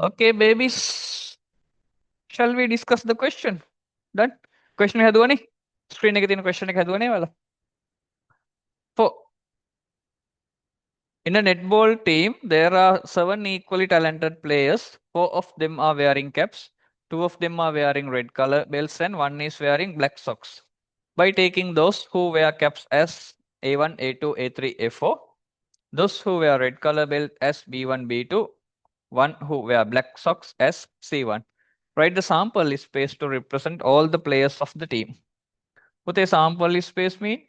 Okay, babies. Shall we discuss the question? Done. Question එක හදුවනේ. Screen එකේ තියෙන question එක හදුවනේ ඔයාලා. For in a netball team, there are 7 equally talented players. 4 of them are wearing caps. 2 of them are wearing red color belts and 1 is wearing black socks. By taking those who wear caps as A1, A2, A3, A4, those who wear red color belt as B1, B2, one who wear black socks as C1. Write the sample list space to represent all the players of the team. What a sample list space mean?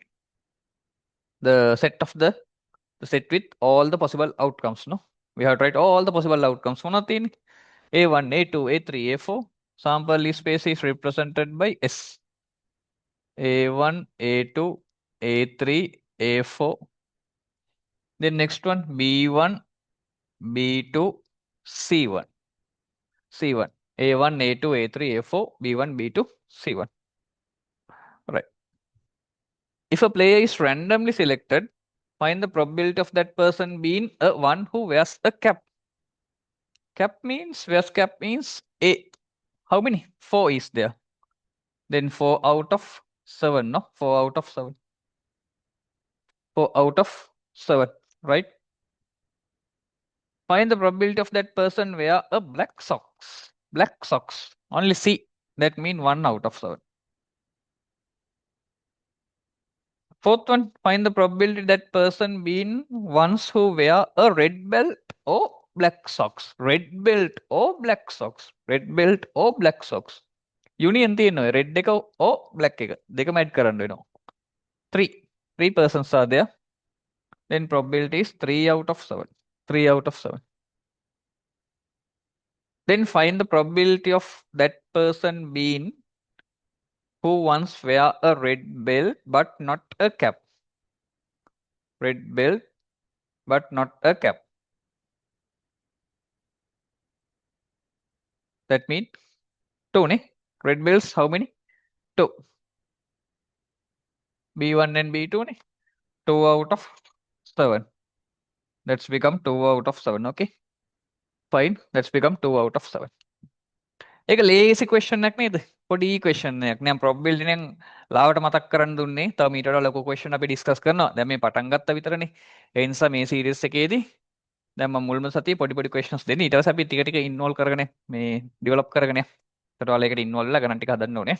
The set of the set with all the possible outcomes. No, we have tried all the possible outcomes. Nothing. A1, A2, A3, A4. Sample list space is represented by S. A1, A2, A3, A4. Then next one B1, B2, C1. C1. A1, A2, A3, A4, B1, B2, C1. Right. If a player is randomly selected, find the probability of that person being a one who wears a cap. Wears cap means A. How many? 4 is there. Then 4 out of 7, no? 4 out of 7. 4 out of 7, right? Find the probability of that person wear a black socks. Black socks. Only C. That means 1 out of 7. Fourth one, find the probability that person being ones who wear a red belt or black socks. Red belt or black socks. Red belt or black socks. Union තියෙනවා red එක or black එක. දෙකම add කරන්න වෙනවා. 3. 3 persons are there. Then probability is 3 out of 7. 3 out of 7. Then find the probability of that person being who once wear a red belt but not a cap. Red belt but not a cap. That means 2 ne? Red belts how many? 2. B1 and B2 ne? 2 out of 7. That's become 2 out of 7. Okay. Fine. That's become 2 out of 7. ඒක ලේසි question එකක් නේද? පොඩි question එකක්. නිකන් probability නම් ලාවට මතක් කරන් දුන්නේ. තව මීට වඩා ලොකු question අපි discuss කරනවා. දැන් මේ පටන් ගත්ත විතරනේ. ඒ නිසා මේ series එකේදී දැන් මම මුල්ම සතියේ පොඩි questions දෙන්නේ. ඊට පස්සේ අපි ටික ටික involve කරගෙන මේ develop කරගෙන යනවා. ඒකට ඔයාලා ඒකට involve වෙලා ගණන් ටික හදන්න ඕනේ.